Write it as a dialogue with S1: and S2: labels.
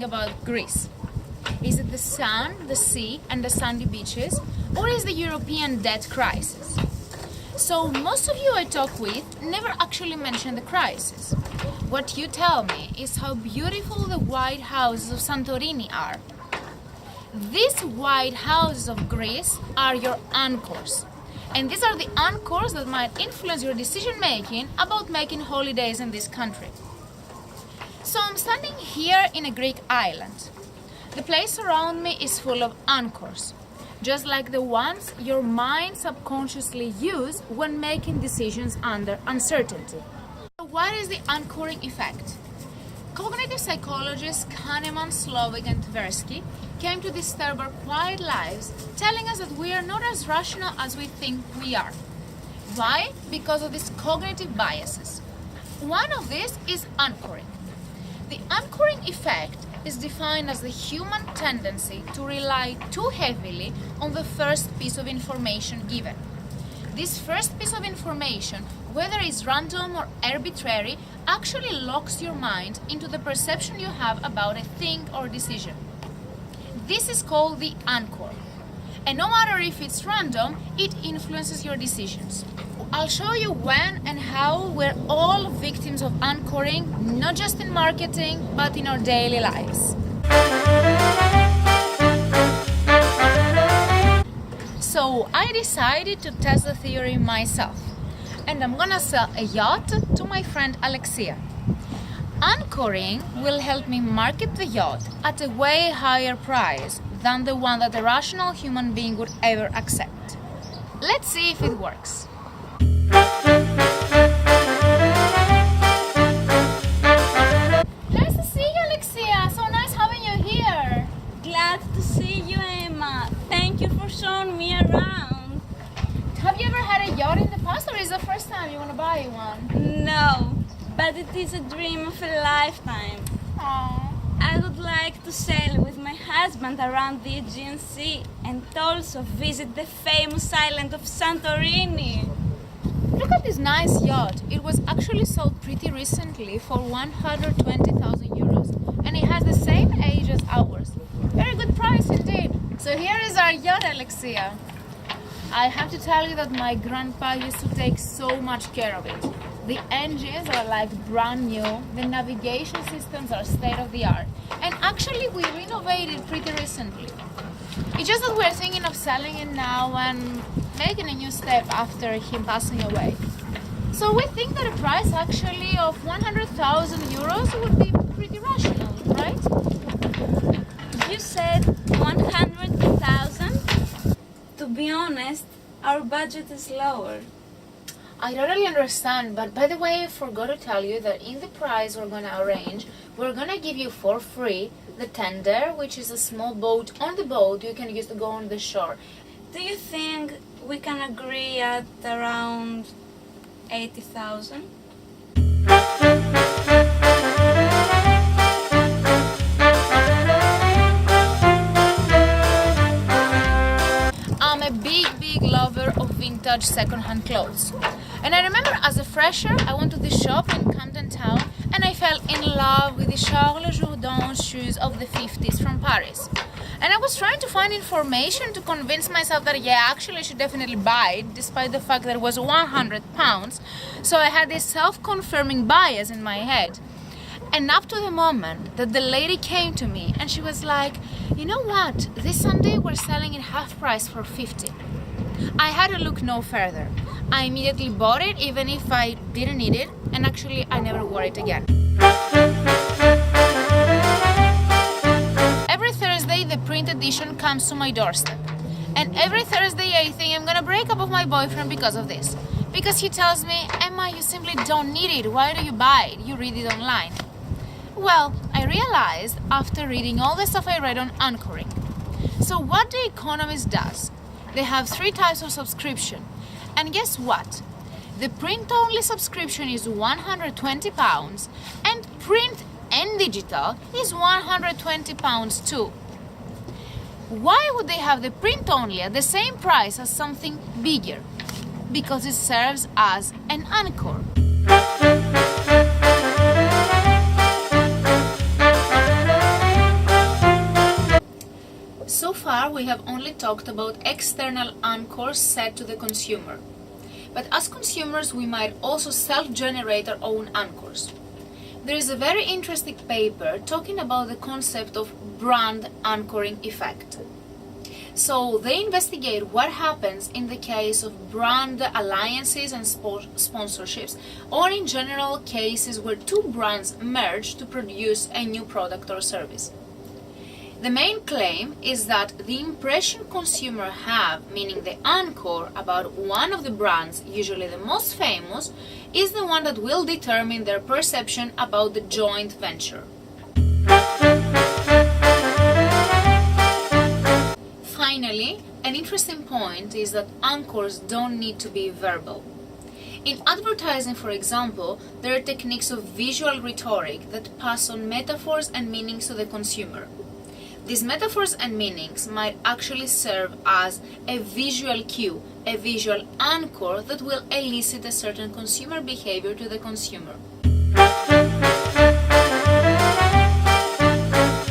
S1: about Greece? Is it the sun, the sea, and the sandy beaches, or is the European debt crisis? So most of you I talk with never actually mention the crisis. What you tell me is how beautiful the white houses of Santorini are. These white houses of Greece are your anchors. And these are the anchors that might influence your decision making about making holidays in this country. So I'm standing here in a Greek island. The place around me is full of anchors, just like the ones your mind subconsciously use when making decisions under uncertainty. What is the anchoring effect? Cognitive psychologists Kahneman, Slovik, and Tversky came to disturb our quiet lives, telling us that we are not as rational as we think we are. Why? Because of these cognitive biases. One of these is anchoring. The anchoring effect is defined as the human tendency to rely too heavily on the first piece of information given. This first piece of information, whether it's random or arbitrary, actually locks your mind into the perception you have about a thing or decision. This is called the anchor. And no matter if it's random, it influences your decisions. I'll show you when and how we're all victims of anchoring, not just in marketing, but in our daily lives. So I decided to test the theory myself, and I'm gonna sell a yacht to my friend Alexia. Anchoring will help me market the yacht at a way higher price than the one that a rational human being would ever accept. Let's see if it works. Nice to see you, Alexia. So nice having you here.
S2: Glad to see you, Emma. Thank you for showing me around.
S1: Have you ever had a yacht in the past, or is it the first time you want to buy one?
S2: No, but it is a dream of a lifetime.
S1: Aww.
S2: I would like to sail with my husband around the Aegean Sea and also visit the famous island of Santorini.
S1: Look at this nice yacht. It was actually sold pretty recently for 120,000 euros, and it has the same age as ours. Very good price indeed. So here is our yacht, Alexia. I have to tell you that my grandpa used to take so much care of it. The engines are like brand new, the navigation systems are state of the art, and actually we renovated pretty recently. It's just that we're thinking of selling it now and making a new step after him passing away. So we think that a price actually of 100,000 euros would be pretty rational, right?
S2: You said 100,000? To be honest, our budget is lower.
S1: I totally understand, but by the way, I forgot to tell you that in the price we're gonna arrange, we're gonna give you for free the tender, which is a small boat on the boat you can use to go on the shore.
S2: Do you think we can agree at around 80,000?
S1: I'm a big lover of vintage second-hand clothes. And I remember as a fresher, I went to the shop in Camden Town and I fell in love with the Charles Jourdan shoes of the 50s from Paris. And I was trying to find information to convince myself that yeah, actually I should definitely buy it, despite the fact that it was £100. So I had this self-confirming bias in my head. And up to the moment that the lady came to me and she was like, you know what, this Sunday we're selling it half price for 50. I had to look no further. I immediately bought it even if I didn't need it, and actually I never wore it again. Every Thursday the print edition comes to my doorstep. And every Thursday I think I'm gonna break up with my boyfriend because of this. Because he tells me, Emma, you simply don't need it, why do you buy it? You read it online. Well, I realized after reading all the stuff I read on anchoring. So what The Economist does, they have 3 types of subscription. And guess what? The print-only subscription is £120 and print and digital is £120 too. Why would they have the print-only at the same price as something bigger? Because it serves as an anchor. we have only talked about external anchors set to the consumer. But as consumers, we might also self-generate our own anchors. There is a very interesting paper talking about the concept of brand anchoring effect. So they investigate what happens in the case of brand alliances and sponsorships, or in general cases where two brands merge to produce a new product or service. The main claim is that the impression consumers have, meaning the anchor, about one of the brands, usually the most famous, is the one that will determine their perception about the joint venture. Finally, an interesting point is that anchors don't need to be verbal. In advertising, for example, there are techniques of visual rhetoric that pass on metaphors and meanings to the consumer. These metaphors and meanings might actually serve as a visual cue, a visual anchor that will elicit a certain consumer behavior to the consumer.